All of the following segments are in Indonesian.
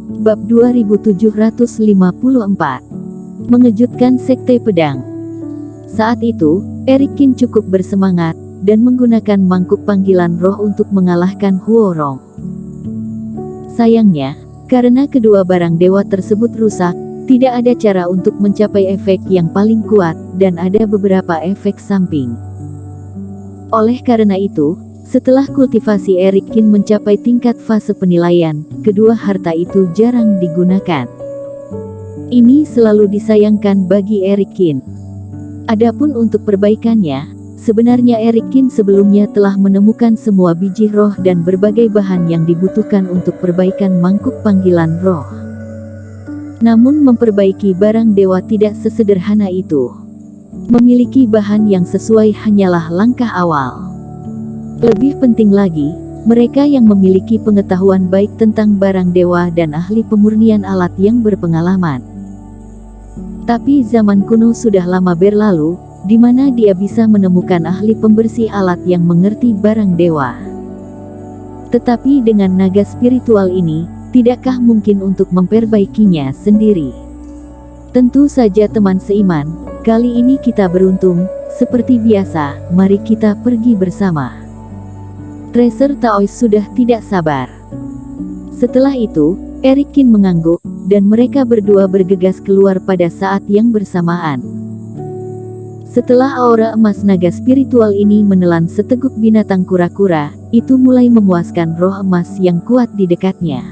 Bab 2754. Mengejutkan Sekte Pedang. Saat itu, Erikin cukup bersemangat, dan menggunakan mangkuk panggilan roh untuk mengalahkan Huorong. Sayangnya, karena kedua barang dewa tersebut rusak, tidak ada cara untuk mencapai efek yang paling kuat, dan ada beberapa efek samping. Oleh karena itu, setelah kultivasi Erikin mencapai tingkat fase penilaian, kedua harta itu jarang digunakan. Ini selalu disayangkan bagi Erikin. Adapun untuk perbaikannya, sebenarnya Erikin sebelumnya telah menemukan semua biji roh dan berbagai bahan yang dibutuhkan untuk perbaikan mangkuk panggilan roh. Namun memperbaiki barang dewa tidak sesederhana itu. Memiliki bahan yang sesuai hanyalah langkah awal. Lebih penting lagi, mereka yang memiliki pengetahuan baik tentang barang dewa dan ahli pemurnian alat yang berpengalaman. Tapi zaman kuno sudah lama berlalu, di mana dia bisa menemukan ahli pembersih alat yang mengerti barang dewa. Tetapi dengan naga spiritual ini, tidakkah mungkin untuk memperbaikinya sendiri? Tentu saja teman seiman, kali ini kita beruntung, seperti biasa, mari kita pergi bersama. Tracer Taois sudah tidak sabar. Setelah itu, Erikin mengangguk, dan mereka berdua bergegas keluar pada saat yang bersamaan. Setelah aura emas naga spiritual ini menelan seteguk binatang kura-kura, itu mulai memuaskan roh emas yang kuat di dekatnya.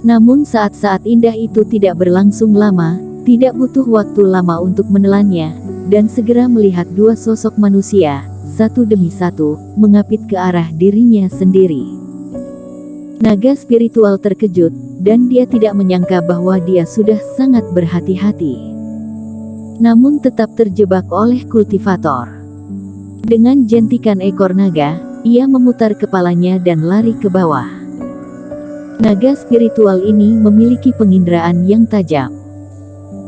Namun saat-saat indah itu tidak berlangsung lama, tidak butuh waktu lama untuk menelannya, dan segera melihat dua sosok manusia, satu demi satu, mengapit ke arah dirinya sendiri. Naga spiritual terkejut, dan dia tidak menyangka bahwa dia sudah sangat berhati-hati. Namun tetap terjebak oleh kultivator. Dengan jentikan ekor naga, ia memutar kepalanya dan lari ke bawah. Naga spiritual ini memiliki penginderaan yang tajam.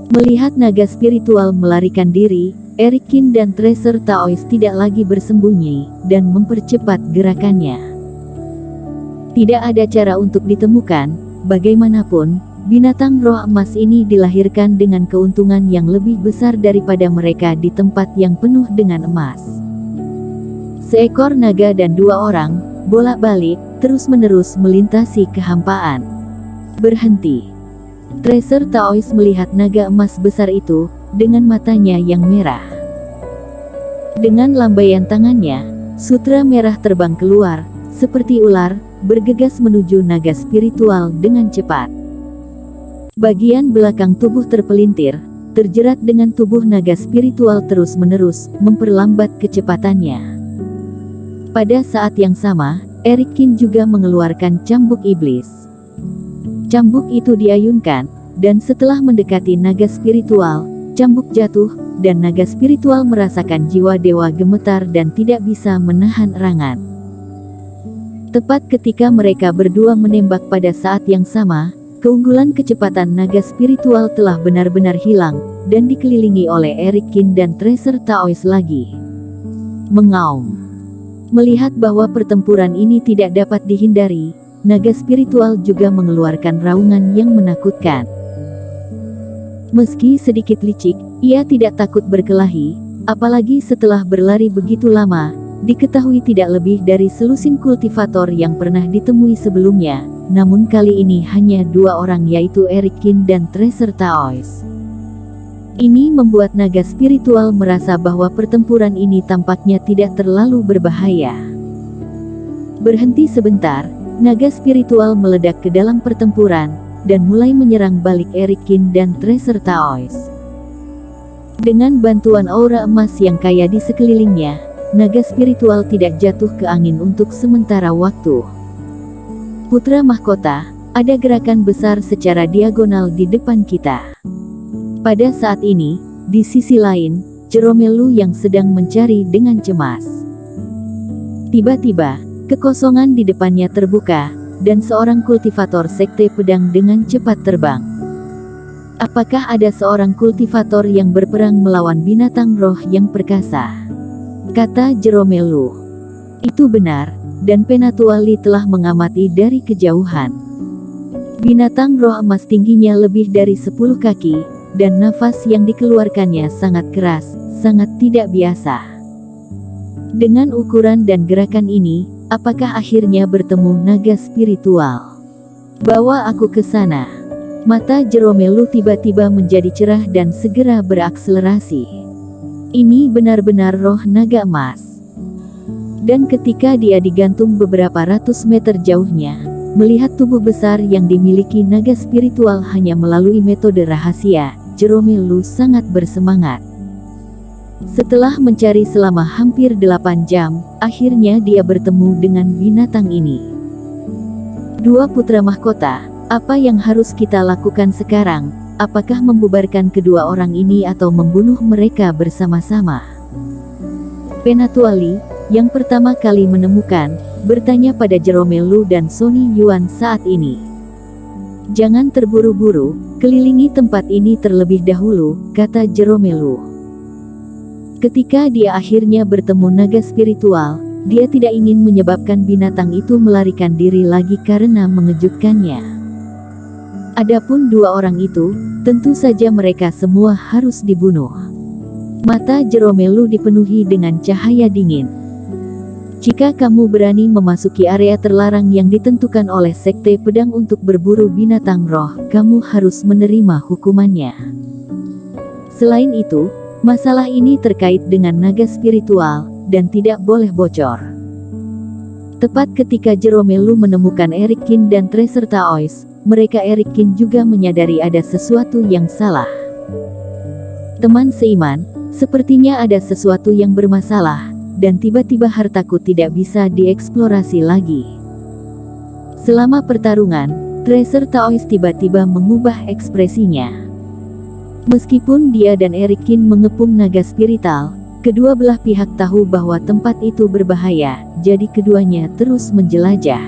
Melihat naga spiritual melarikan diri, Erikin dan Tracer Taois tidak lagi bersembunyi, dan mempercepat gerakannya. Tidak ada cara untuk ditemukan, bagaimanapun, binatang roh emas ini dilahirkan dengan keuntungan yang lebih besar daripada mereka di tempat yang penuh dengan emas. Seekor naga dan dua orang, bolak-balik, terus-menerus melintasi kehampaan. Berhenti. Tracer Taois melihat naga emas besar itu, dengan matanya yang merah. Dengan lambaian tangannya, sutra merah terbang keluar, seperti ular, bergegas menuju naga spiritual dengan cepat. Bagian belakang tubuh terpelintir, terjerat dengan tubuh naga spiritual terus-menerus, memperlambat kecepatannya. Pada saat yang sama, Erikin juga mengeluarkan cambuk iblis. Cambuk itu diayunkan, dan setelah mendekati naga spiritual, cambuk jatuh, dan naga spiritual merasakan jiwa dewa gemetar dan tidak bisa menahan erangan. Tepat ketika mereka berdua menembak pada saat yang sama, keunggulan kecepatan naga spiritual telah benar-benar hilang, dan dikelilingi oleh Erikin dan Tracer Taois lagi. Mengaum. Melihat bahwa pertempuran ini tidak dapat dihindari, naga spiritual juga mengeluarkan raungan yang menakutkan. Meski sedikit licik, ia tidak takut berkelahi, apalagi setelah berlari begitu lama. Diketahui tidak lebih dari selusin kultivator yang pernah ditemui sebelumnya, namun kali ini hanya dua orang yaitu Erikin dan Tracer Taois. Ini membuat naga spiritual merasa bahwa pertempuran ini tampaknya tidak terlalu berbahaya. Berhenti sebentar, naga spiritual meledak ke dalam pertempuran, dan mulai menyerang balik Erikin dan Tracer Taois. Dengan bantuan aura emas yang kaya di sekelilingnya, naga spiritual tidak jatuh ke angin untuk sementara waktu. Putra mahkota, ada gerakan besar secara diagonal di depan kita. Pada saat ini, di sisi lain, Jeromelu yang sedang mencari dengan cemas. Tiba-tiba, kekosongan di depannya terbuka, dan seorang kultivator sekte pedang dengan cepat terbang. Apakah ada seorang kultivator yang berperang melawan binatang roh yang perkasa? Kata Jeromelu. Itu benar, dan Penatuali telah mengamati dari kejauhan. Binatang roh emas tingginya lebih dari 10 kaki, dan nafas yang dikeluarkannya sangat keras, sangat tidak biasa. Dengan ukuran dan gerakan ini, apakah akhirnya bertemu naga spiritual? Bawa aku ke sana. Mata Jeromelu tiba-tiba menjadi cerah dan segera berakselerasi. Ini benar-benar roh naga emas. Dan ketika dia digantung beberapa ratus meter jauhnya, melihat tubuh besar yang dimiliki naga spiritual hanya melalui metode rahasia, Jeromelu sangat bersemangat. Setelah mencari selama hampir 8 jam, akhirnya dia bertemu dengan binatang ini. Dua putra mahkota, apa yang harus kita lakukan sekarang? Apakah membubarkan kedua orang ini atau membunuh mereka bersama-sama? Penatuali, yang pertama kali menemukan, bertanya pada Jeromelu dan Sony Yuan saat ini. Jangan terburu-buru, kelilingi tempat ini terlebih dahulu, kata Jeromelu. Ketika dia akhirnya bertemu naga spiritual, dia tidak ingin menyebabkan binatang itu melarikan diri lagi karena mengejutkannya. Adapun dua orang itu, tentu saja mereka semua harus dibunuh. Mata Jeromelu dipenuhi dengan cahaya dingin. Jika kamu berani memasuki area terlarang yang ditentukan oleh Sekte Pedang untuk berburu binatang roh, kamu harus menerima hukumannya. Selain itu, masalah ini terkait dengan naga spiritual, dan tidak boleh bocor. Tepat ketika Jeromelu menemukan Erikin dan Tracer Taois, mereka Erikin juga menyadari ada sesuatu yang salah. Teman seiman, sepertinya ada sesuatu yang bermasalah, dan tiba-tiba hartaku tidak bisa dieksplorasi lagi. Selama pertarungan, Tracer Taois tiba-tiba mengubah ekspresinya. Meskipun dia dan Erikin mengepung naga spiritual, kedua belah pihak tahu bahwa tempat itu berbahaya, jadi keduanya terus menjelajah.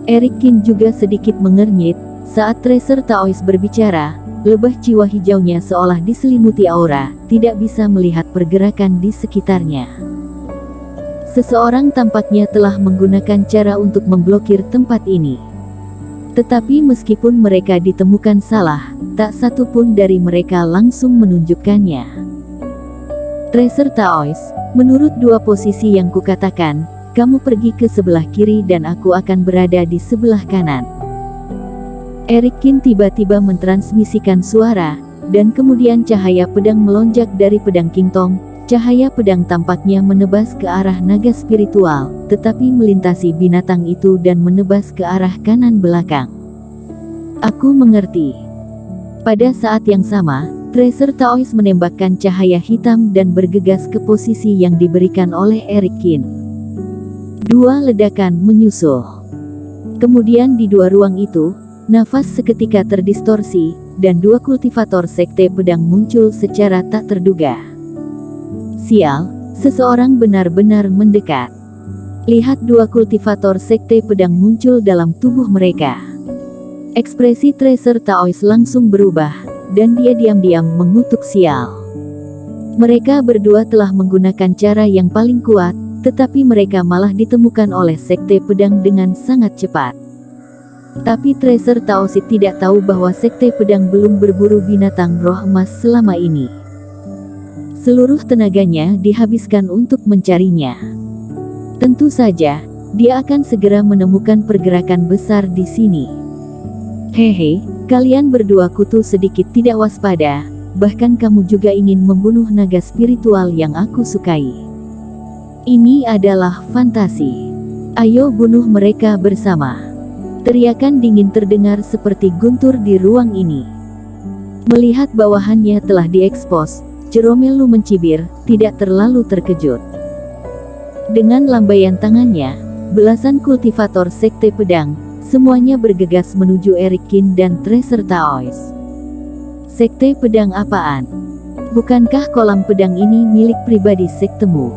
Erikin juga sedikit mengernyit saat Tracer Taois berbicara. Lebah jiwa hijaunya seolah diselimuti aura, tidak bisa melihat pergerakan di sekitarnya. Seseorang tampaknya telah menggunakan cara untuk memblokir tempat ini. Tetapi meskipun mereka ditemukan salah, tak satu pun dari mereka langsung menunjukkannya. Tracer Taois, menurut dua posisi yang kukatakan, kamu pergi ke sebelah kiri dan aku akan berada di sebelah kanan. Erikin tiba-tiba mentransmisikan suara, dan kemudian cahaya pedang melonjak dari pedang Kingtong. Cahaya pedang tampaknya menebas ke arah naga spiritual, tetapi melintasi binatang itu dan menebas ke arah kanan belakang. Aku mengerti. Pada saat yang sama, Tracer Taois menembakkan cahaya hitam dan bergegas ke posisi yang diberikan oleh Erikin. Dua ledakan menyusul. Kemudian di dua ruang itu, nafas seketika terdistorsi, dan dua kultivator Sekte Pedang muncul secara tak terduga. Sial, seseorang benar-benar mendekat. Lihat dua kultivator Sekte Pedang muncul dalam tubuh mereka. Ekspresi Tracer Taois langsung berubah, dan dia diam-diam mengutuk sial. Mereka berdua telah menggunakan cara yang paling kuat, tetapi mereka malah ditemukan oleh Sekte Pedang dengan sangat cepat. Tapi Tracer Taois tidak tahu bahwa Sekte Pedang belum berburu binatang roh emas selama ini. Seluruh tenaganya dihabiskan untuk mencarinya. Tentu saja, dia akan segera menemukan pergerakan besar di sini. Hehe, kalian berdua kutu sedikit tidak waspada, bahkan kamu juga ingin membunuh naga spiritual yang aku sukai. Ini adalah fantasi. Ayo bunuh mereka bersama. Teriakan dingin terdengar seperti guntur di ruang ini. Melihat bawahannya telah diekspos, Jeromelu mencibir, tidak terlalu terkejut. Dengan lambaian tangannya, belasan kultivator Sekte Pedang, semuanya bergegas menuju Erikin dan Tracer Taois. Sekte Pedang apaan? Bukankah kolam pedang ini milik pribadi sektemu?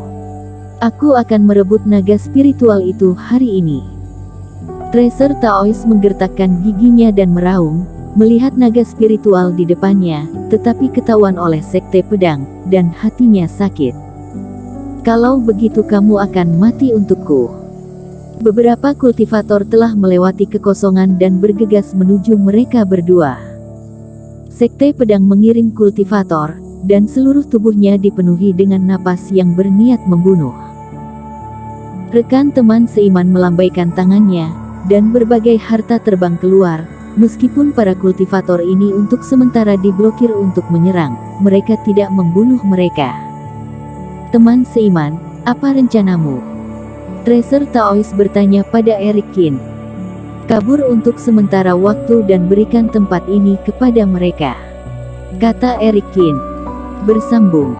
Aku akan merebut naga spiritual itu hari ini. Tracer Taois menggertakkan giginya dan meraung, melihat naga spiritual di depannya, tetapi ketahuan oleh Sekte Pedang, dan hatinya sakit. Kalau begitu kamu akan mati untukku. Beberapa kultivator telah melewati kekosongan dan bergegas menuju mereka berdua. Sekte Pedang mengirim kultivator, dan seluruh tubuhnya dipenuhi dengan napas yang berniat membunuh. Rekan teman seiman melambaikan tangannya, dan berbagai harta terbang keluar. Meskipun para kultivator ini untuk sementara diblokir untuk menyerang, mereka tidak membunuh mereka. Teman seiman, apa rencanamu? Tracer Taois bertanya pada Eric Kin. Kabur untuk sementara waktu dan berikan tempat ini kepada mereka, kata Eric Kin. Bersambung.